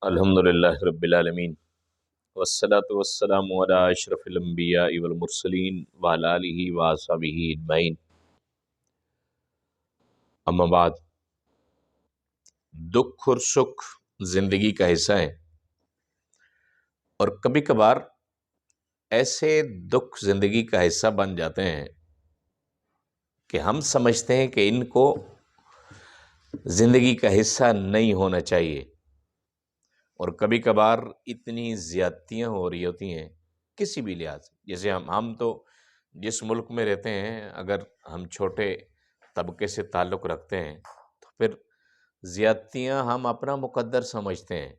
الحمدللہ رب العالمین والصلاة والسلام علی اشرف الانبیاء والمرسلین وعلی آلہ وصحبہ اجمعین۔ اما بعد، دکھ اور سکھ زندگی کا حصہ ہیں، اور کبھی کبھار ایسے دکھ زندگی کا حصہ بن جاتے ہیں کہ ہم سمجھتے ہیں کہ ان کو زندگی کا حصہ نہیں ہونا چاہیے، اور کبھی کبھار اتنی زیادتیاں ہو رہی ہوتی ہیں کسی بھی لحاظ سے۔ جیسے ہم تو جس ملک میں رہتے ہیں، اگر ہم چھوٹے طبقے سے تعلق رکھتے ہیں تو پھر زیادتیاں ہم اپنا مقدر سمجھتے ہیں۔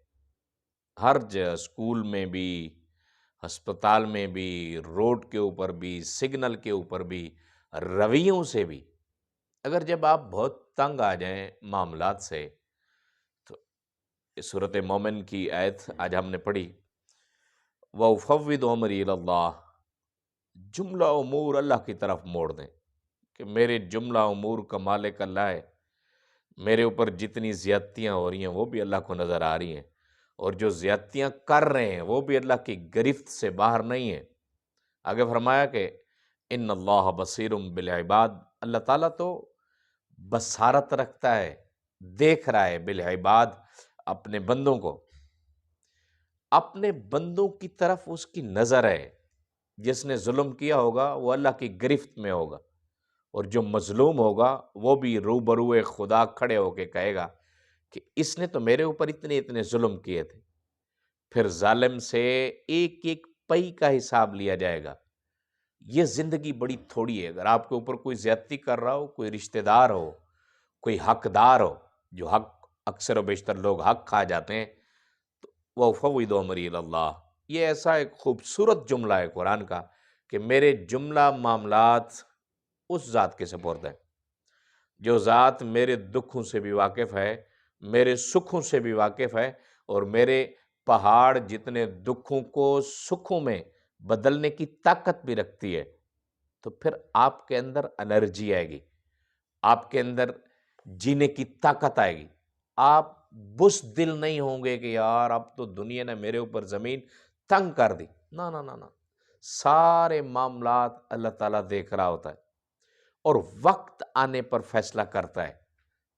ہر جگہ، اسکول میں بھی، ہسپتال میں بھی، روڈ کے اوپر بھی، سگنل کے اوپر بھی، رویوں سے بھی۔ اگر جب آپ بہت تنگ آ جائیں معاملات سے، تو سورۃ مومن کی آیت آج ہم نے پڑھی، وَأُفَوِّضُ أَمْرِي إِلَى اللَّهِ، جملہ امور اللہ کی طرف موڑ دیں کہ میرے جملہ امور کا مالک اللہ ہے۔ میرے اوپر جتنی زیادتیاں ہو رہی ہیں وہ بھی اللہ کو نظر آ رہی ہیں، اور جو زیادتیاں کر رہے ہیں وہ بھی اللہ کی گرفت سے باہر نہیں ہیں۔ آگے فرمایا کہ ان اللہ بصیر بالعباد، اللہ تعالیٰ تو بصارت رکھتا ہے، دیکھ رہا ہے بالعباد، اپنے بندوں کو۔ اپنے بندوں کی طرف اس کی نظر ہے۔ جس نے ظلم کیا ہوگا وہ اللہ کی گرفت میں ہوگا، اور جو مظلوم ہوگا وہ بھی روبرو خدا کھڑے ہو کے کہے گا کہ اس نے تو میرے اوپر اتنے اتنے ظلم کیے تھے۔ پھر ظالم سے ایک ایک پئی کا حساب لیا جائے گا۔ یہ زندگی بڑی تھوڑی ہے۔ اگر آپ کے اوپر کوئی زیادتی کر رہا ہو، کوئی رشتہ دار ہو، کوئی حقدار ہو، جو حق اکثر و بیشتر لوگ حق کھا جاتے ہیں، تو وَأُفَوِّضُ أَمْرِي إِلَى اللَّهِ، یہ ایسا ایک خوبصورت جملہ ہے قرآن کا کہ میرے جملہ معاملات اس ذات کے سپرد ہیں، جو ذات میرے دکھوں سے بھی واقف ہے، میرے سکھوں سے بھی واقف ہے، اور میرے پہاڑ جتنے دکھوں کو سکھوں میں بدلنے کی طاقت بھی رکھتی ہے۔ تو پھر آپ کے اندر انرجی آئے گی، آپ کے اندر جینے کی طاقت آئے گی۔ آپ بزدل نہیں ہوں گے کہ یار اب تو دنیا نے میرے اوپر زمین تنگ کر دی۔ نہ نہ نہ نہ، سارے معاملات اللہ تعالیٰ دیکھ رہا ہوتا ہے، اور وقت آنے پر فیصلہ کرتا ہے۔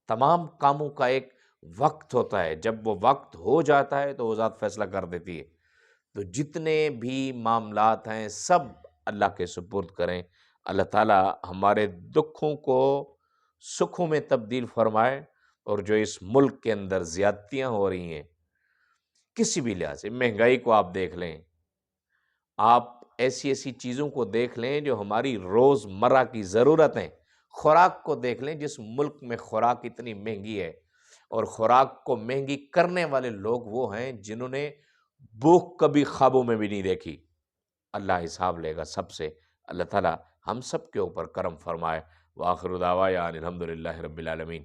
تمام کاموں کا ایک وقت ہوتا ہے، جب وہ وقت ہو جاتا ہے تو وہ ذات فیصلہ کر دیتی ہے۔ تو جتنے بھی معاملات ہیں سب اللہ کے سپرد کریں۔ اللہ تعالیٰ ہمارے دکھوں کو سکھوں میں تبدیل فرمائے، اور جو اس ملک کے اندر زیادتیاں ہو رہی ہیں کسی بھی لحاظ سے، مہنگائی کو آپ دیکھ لیں، آپ ایسی ایسی چیزوں کو دیکھ لیں جو ہماری روز مرہ کی ضرورت ہیں، خوراک کو دیکھ لیں، جس ملک میں خوراک اتنی مہنگی ہے، اور خوراک کو مہنگی کرنے والے لوگ وہ ہیں جنہوں نے بھوک کبھی خوابوں میں بھی نہیں دیکھی۔ اللہ حساب لے گا سب سے۔ اللہ تعالیٰ ہم سب کے اوپر کرم فرمائے۔ وآخر دعوانا الحمدللہ رب العالمین۔